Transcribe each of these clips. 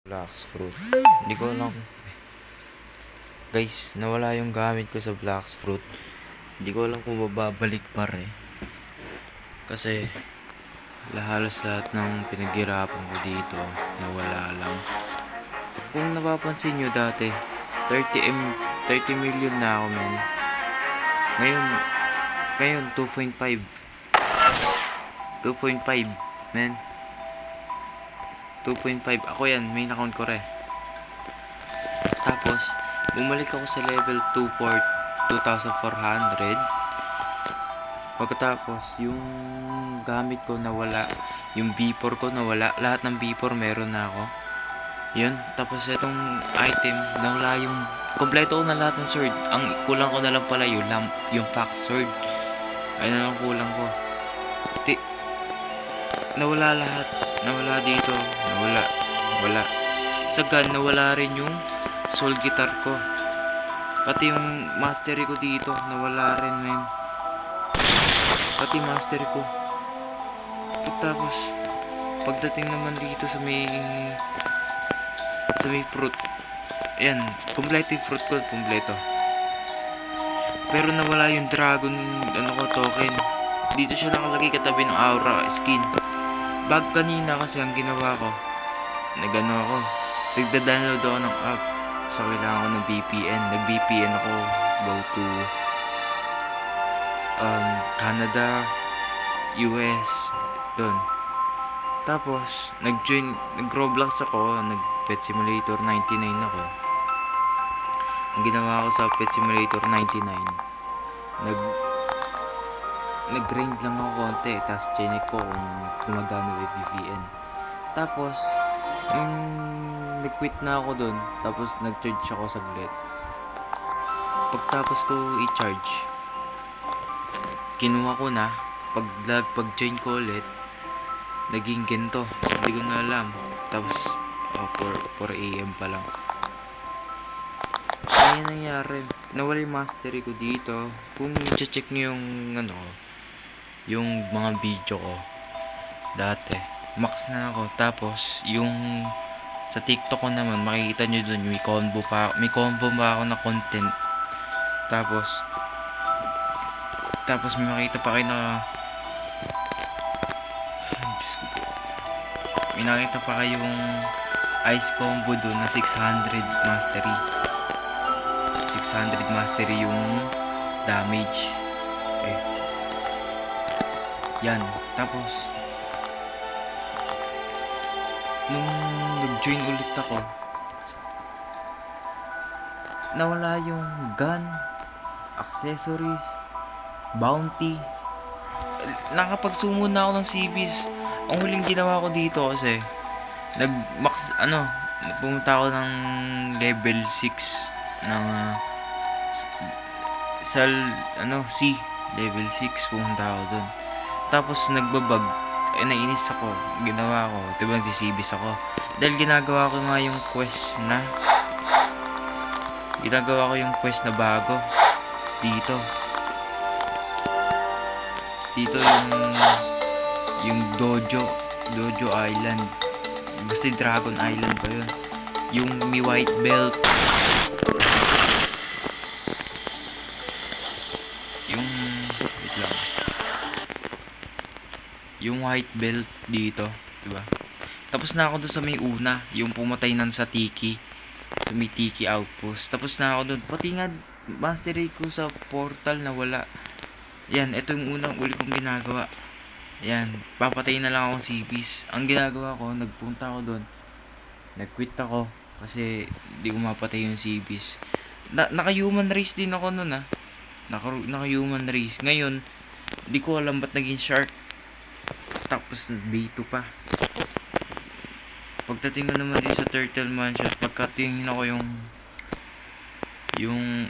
Black's fruit. Hindi ko alam. Guys, nawala yung gamit ko sa Black's fruit. Hindi ko alam kung babalik pa rin. Kasi halos lahat ng pinaghirapan ko dito nawala lang. Kung napapansin nyo dati, 30 million na ako, men. Ngayon 2.5. 2.5, men. 2.5. Ako yan, main account ko rin. Tapos, bumalik ako sa level 2,400. Pagkatapos, yung gamit ko nawala. Yung B4 ko nawala. Lahat ng B4 meron na ako. Yun. Tapos, itong item, nawala yung... Kompleto ko na lahat ng sword. Ang kulang ko na lang pala yung pack sword. Ayun na lang kulang ko. Nawala lahat. Nawala dito. Wala. Sa gun, nawala rin yung soul guitar ko. Pati yung mastery ko dito, nawala rin, men. Pati mastery ko. Tapos, pagdating naman dito sa may fruit. Ayan, kompleto yung fruit ko, kompleto. Pero nawala yung dragon, token. Dito siya nakalagay katabi ng aura skin. Bag kanina kasi ang ginawa ko, ako, nagda-download ako ng app. So, kailangan ko ng VPN. Nag-VPN ako. Go to Canada, US, doon. Tapos, nag-Roblox ako. Nag-Pet Simulator 99 ako. Ang ginawa ko sa Pet Simulator 99, nag-grind lang ako konti. Tapos, chinek ko kung gumagana with VPN. Tapos, nag-quit na ako doon. Tapos nag-charge ako saglit. Pagtapos ko i-charge, kinuha ko na. Pag-join ko ulit, naging ganito. Hindi ko na alam. Tapos 4 AM pa lang. Ayan nangyari. Nawala yung mastery ko dito. Kung i-check nyo yung mga video ko dati, max na ako. Tapos yung sa TikTok ko naman, makikita nyo dun, may combo pa ako na content. Tapos may makita pa kayo na may nakita pa kayong ice combo dun na 600 mastery yung damage. Yan. Tapos nung nag-join ulit ako, nawala yung gun, accessories, bounty. Nakapag-summon na ako ng CBs. Ang huling ginawa ko dito kasi pumunta ako ng level 6 ng C level 6, pumunta ako dun. Tapos nagbabag. Nainis ako. Ginawa ko, diba nagsisibis ako. Dahil ginagawa ko yung quest na bago. Dito yung Dojo Island. Basta Dragon Island ba yun? Yung may white belt. Yung white belt dito, diba? Tapos na ako doon sa may una, yung pumatay nan sa Tiki, sa may Tiki outpost. Tapos na ako doon. Pati nga mastery ko sa portal na wala. Yan, ito yung unang uli kong ginagawa. Yan, papatay na lang ako CPs. Ang ginagawa ko, nagpunta ako doon. Nag-quit ako kasi hindi ko mapatay yung CPs. Naka-human race din ako noon, Naka-human race. Ngayon, hindi ko alam ba't naging shark. Tapos B2 pa. Pagdating ko naman din sa Turtle Mansion, pagkatingin ako yung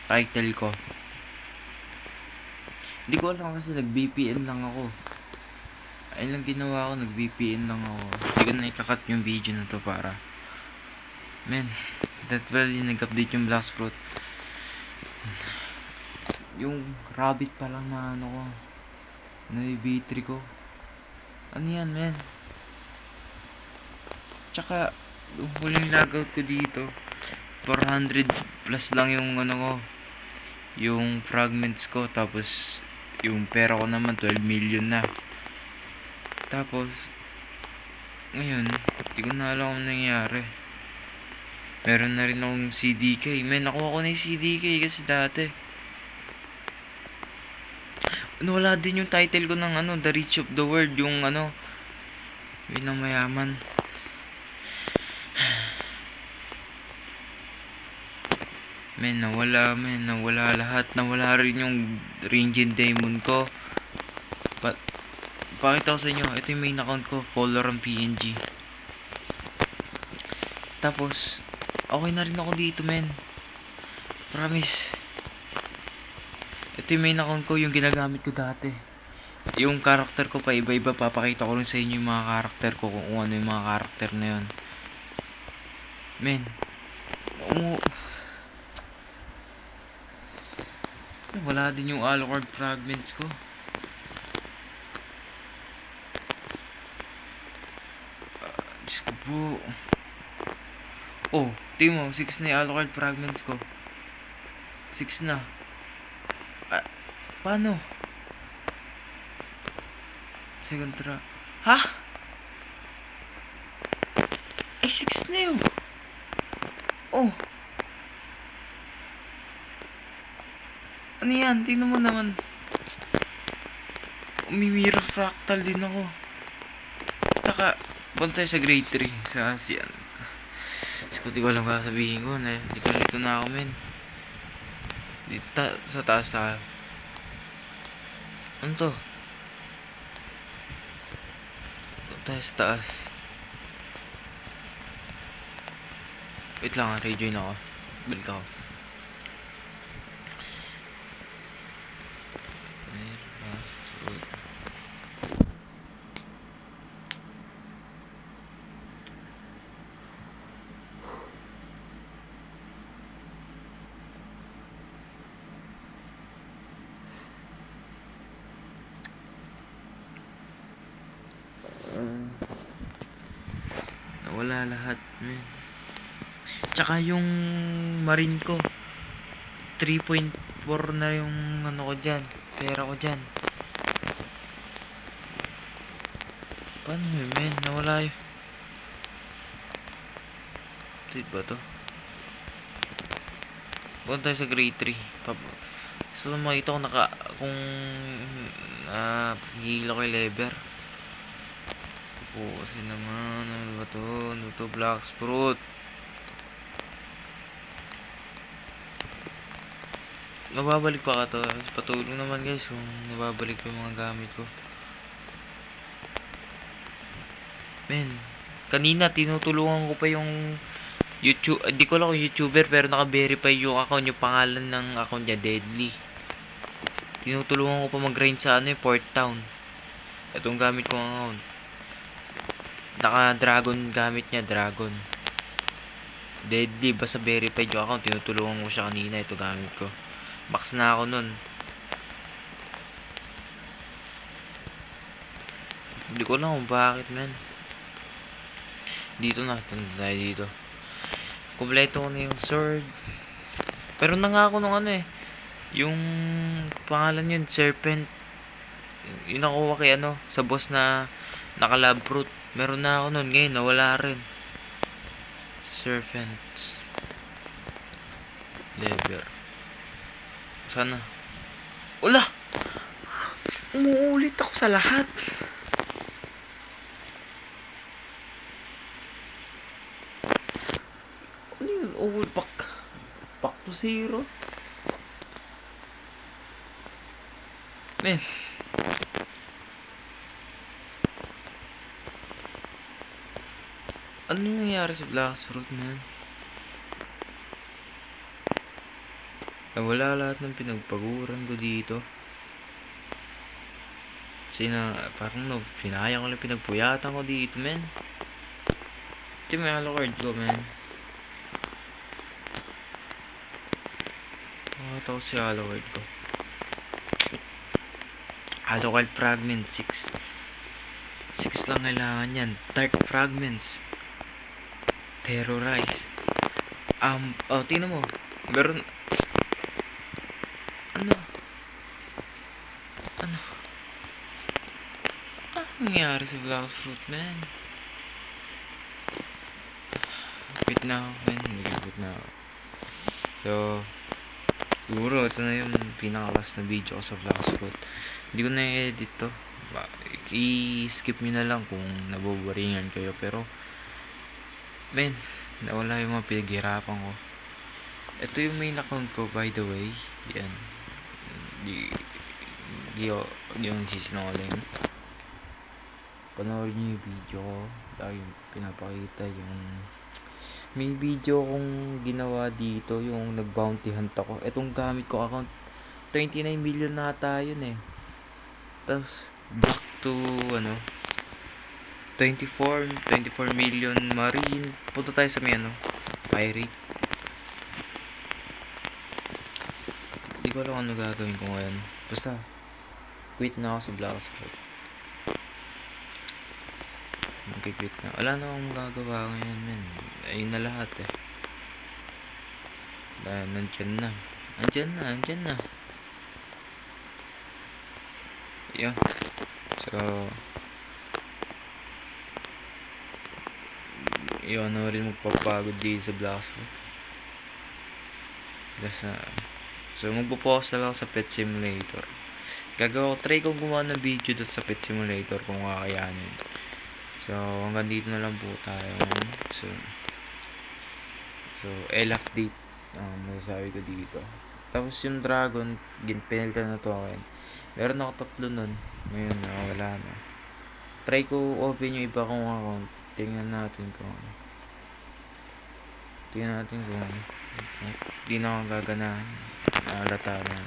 title ko, hindi ko alam kasi nag-VPN lang ako. Ayun lang ginawa ko, nag-VPN lang ako. Hindi ko na ikakat yung video na to para that really nag-update yung Black's fruit. Yung rabbit pa lang na na B3 ko. Ano yan, men? Tsaka Huling logout ko dito. 400 plus lang yung ano ko. Yung fragments ko. Tapos, yung pera ko naman 12 million na. Tapos, ngayon, hindi ko na alam kung nangyari. Meron na rin akong CDK. Nakuha ko na yung CDK kasi dati. Wala din yung title ko ng The Rich of the World. Yung yun ang mayaman. Nawala lahat. Nawala rin yung Ringin Diamond ko. Pakita ko sa inyo. Ito yung main account ko. Color PNG. Tapos, okay na rin ako dito, Promise. Ito yung main account ko, yung ginagamit ko dati. Yung character ko pa iba-iba. Papakita ko rin sa inyo yung mga character ko. Kung ano yung mga character na yun. Wala din yung Alucard fragments ko. Diyos ko po. Oh, tingin mo, 6 na yung Alucard fragments ko. 6 na. Paano? Second try. Ha? Ay, 6 na yun. Oh. Ano yan? Tingnan mo naman. Umimira fractal din ako. Taka, punta tayo sa grade 3 sa ASEAN. Kasi di ko alam sabihin ko na dito na ako, Dito sa taas tayo. Ano to? Dito tayo sa taas. Wait lang, rejoin ako. Balik ako. Nawala lahat, Tsaka yung marine ko 3.4 na yung ko dyan, pera ko dyan. Paano yun, nawala yun. Save ba to? Punta tayo sa grade 3. So makita ko kung hihila ko yung lever. Kasi naman, ano ba to? Ano to? Black Sprout. Mababalik pa ka to. Patulong naman guys kung nababalik ko yung mga gamit ko. Kanina tinutulungan ko pa yung YouTube. Hindi ko lang kung YouTuber pero naka-verify yung account, yung pangalan ng account niya, Deadly. Tinutulungan ko pa mag-grind sa Port Town. Itong gamit ko account. Naka-dragon gamit niya, dragon. Deadly, basta verified yung account. Tinutulungan ko siya kanina, ito gamit ko. Max na ako nun. Hindi ko lang kung bakit, Dito na, tayo dito. Kompleto ko na yung sword. Pero na nga ako nung yung pangalan yun, Serpent. Yung nakuha kay sa boss na naka-lab fruit. Meron na ako nun, ngayon nawala rin. Serpent lever. Sana. Wala! Umuulit ako sa lahat. Ano yun? Back to zero. Ano nangyari sa Black Sprout, Nawala lahat ng pinagpaguran ko dito. Kasi parang pinayang ko lang pinagpuyatan ko dito, Ito yung Alucard ko, Nakata ko si Alucard ko. Alucard fragment 6 lang kailangan yan. Dark fragments Terrorize. Oh, tingnan mo. Meron, ano? Ano? Ano nangyari sa Black Fruit, man? Quit na ako, man. Nag-quit na ako. So, siguro ito na yung pinaka-last na video ko sa Black Fruit. Hindi ko na i-edit to. I-skip nyo na lang kung naboboringan kayo. Pero, man, nawala yung mga pinaghirapan ko. Ito yung main account ko, by the way. Yan. Di yung sisinungaling. Panoorin nyo yung video ko. Dahil pinapakita yung may video kong ginawa dito, yung nag-bounty hunt ako. Etong gamit ko account, 29 million na tayo yun eh. Tapos back to 24 million marine. Punta tayo sa may pirate. Hindi ko alam ano gagawin ko ngayon. Basta quit na ako sa Black Spot. Mag-quit na. Wala na akong magagawa ngayon, men. Ayun na lahat eh. Dahil nandyan na. Yun. So, yun na rin magpapagod dito sa Black Spot. So, magpo-focus na lang ako sa Pet Simulator. Try kong gumawa ng video doon sa Pet Simulator kung kakayanin. So, hanggang dito na lang po tayo. So, update masasabi ko dito. Tapos yung dragon, pinalitan na to akin. Meron ako 3 nun. Ngayon, wala na. Try ko open yung iba kong account. Tingnan natin kung di na ako gagana. Naalata na.